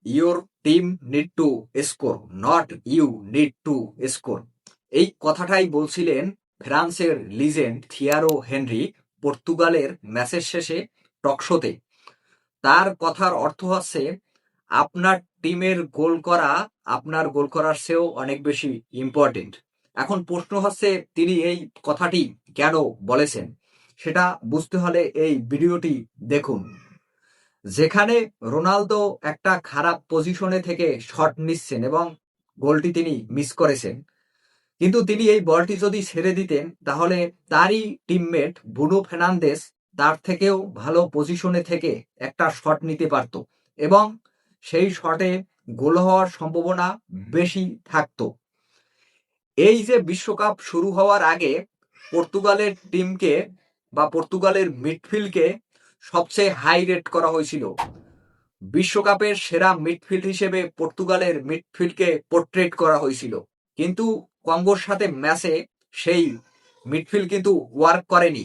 Your team need to score, not you need to score. এই কথাটাই বলছিলেন ফ্রান্সের লিজেন্ড থিয়ারো হেনরি পর্তুগালের ম্যাচের শেষে টকশোতে। তার কথার অর্থ হচ্ছে, আপনার টিমের গোল করা আপনার গোল করার চেয়েও অনেক বেশি ইম্পর্টেন্ট। এখন প্রশ্ন হচ্ছে, তিনি এই কথাটি কেন বলেছেন, সেটা বুঝতে হলে এই ভিডিওটি দেখুন। যেখানে রোনালদো একটা খারাপ পজিশনে থেকে শট নিচ্ছেন এবং গোলটি তিনি মিস করেছেন, কিন্তু তিনি এই বলটি যদি ছেড়ে দিতেন তাহলে তারই টিমমেট ব্রুনো ফের্নান্দেজ তার থেকেও ভালো পজিশনে থেকে একটা শট নিতে পারত এবং সেই শটে গোল হওয়ার সম্ভাবনা বেশি থাকতো। এই যে বিশ্বকাপ শুরু হওয়ার আগে পর্তুগালের টিমকে বা পর্তুগালের মিডফিল্ডকে সবচেয়ে হাই রেট করা হয়েছিল। বিশ্বকাপের সেরা মিডফিল্ড হিসেবে পর্তুগালের মিডফিল্ডকে পোর্ট্রেট করা হয়েছিল, কিন্তু কঙ্গোর সাথে ম্যাচে সেই মিডফিল্ড কিন্তু ওয়ার্ক করেনি।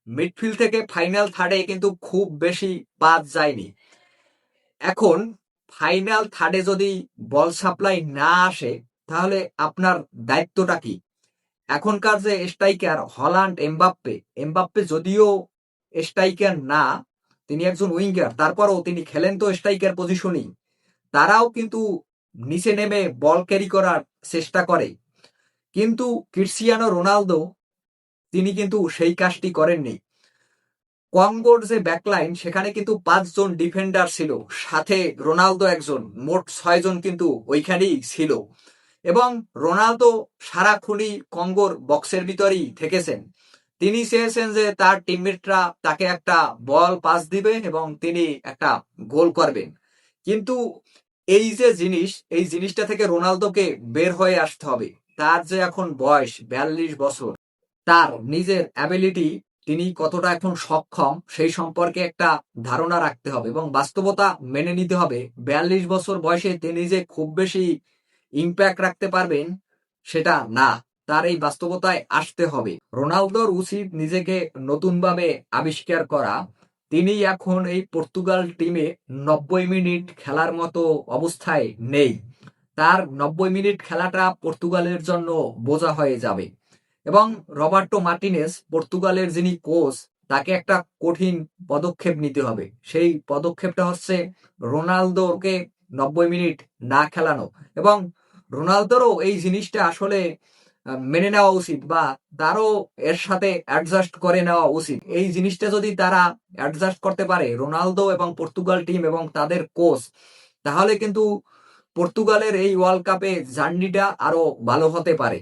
মিডফিল্ড থেকে ফাইনাল থার্ডে কিন্তু খুব বেশি পাস যায়নি। এখন ফাইনাল থার্ডে যদি বল সাপ্লাই না আসে, তাহলে আপনার দায়িত্বটা কি? এখনকার যে স্ট্রাইকার হল্যান্ড, এমবাপ্পে যদিও স্ট্রাইকার না, তিনি একজন উইঙ্গার, তারপরও তিনি খেলেন তো স্ট্রাইকার পজিশনই। তারাও কিন্তু নিচে নেমে বল ক্যারি করার চেষ্টা করে, কিন্তু ক্রিস্টিয়ানো রোনালদো তিনি কিন্তু সেই কাজটি করেননি। কঙ্গোর যে ব্যাকলাইন, সেখানে কিন্তু 5 জন ডিফেন্ডার ছিল, সাথে রোনালদো একজন, মোট 6 জন কিন্তু ওইখানেই ছিল। এবং রোনালদো সারাক্ষণই কঙ্গোর বক্সের ভিতরেই থেকেছেন। তিনি চেয়েছেন যে তার টিমমেটরা তাকে একটা বল পাস দিবে এবং তিনি একটা গোল করবেন। কিন্তু এই জিনিসটা থেকে রোনালদোকে বের হয়ে আসতে হবে। তার যে এখন বয়স 42 বছর, তার নিজের অ্যাবিলিটি, তিনি কতটা এখন সক্ষম সেই সম্পর্কে একটা ধারণা রাখতে হবে এবং বাস্তবতা মেনে নিতে হবে। 42 বছর বয়সে তিনি যে খুব বেশি ইম্প্যাক্ট রাখতে পারবেন সেটা না, তার এই বাস্তবতায় আসতে হবে। রোনালদোর উচিত নিজেকে নতুনভাবে আবিষ্কার করা। তিনি এখন এই পর্তুগাল টিমে 90 মিনিট খেলার মতো অবস্থায় নেই। তার 90 মিনিট খেলাটা পর্তুগালের জন্য বোঝা হয়ে যাবে এবং রবার্টো মার্টিনেজ, পর্তুগালের যিনি কোচ, তাকে একটা কঠিন পদক্ষেপ নিতে হবে। সেই পদক্ষেপটা হচ্ছে রোনালদোকে 90 মিনিট না খেলানো এবং রোনালদোরও এই জিনিসটা আসলে মেনে নেওয়া উচিত বা তারও এর সাথে অ্যাডজাস্ট করে নেওয়া উচিত। এই জিনিসটা যদি তারা অ্যাডজাস্ট করতে পারে, রোনালদো এবং পর্তুগাল টিম এবং তাদের কোচ, তাহলে কিন্তু পর্তুগালের এই ওয়ার্ল্ড কাপে জার্নিটা আরো ভালো হতে পারে।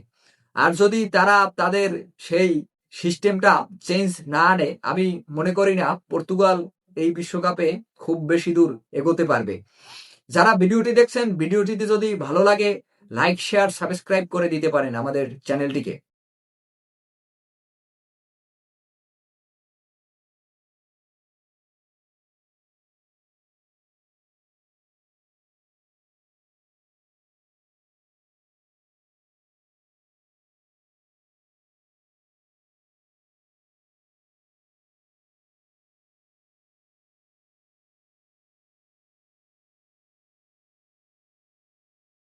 আর যদি তারা তাদের সেই সিস্টেমটা চেঞ্জ না আনে, আমি মনে করি না পর্তুগাল এই বিশ্বকাপে খুব বেশি দূর এগোতে পারবে। যারা ভিডিওটি দেখছেন, ভিডিওটিতে যদি ভালো লাগে লাইক, শেয়ার, সাবস্ক্রাইব করে দিতে পারেন আমাদের চ্যানেলটিকে।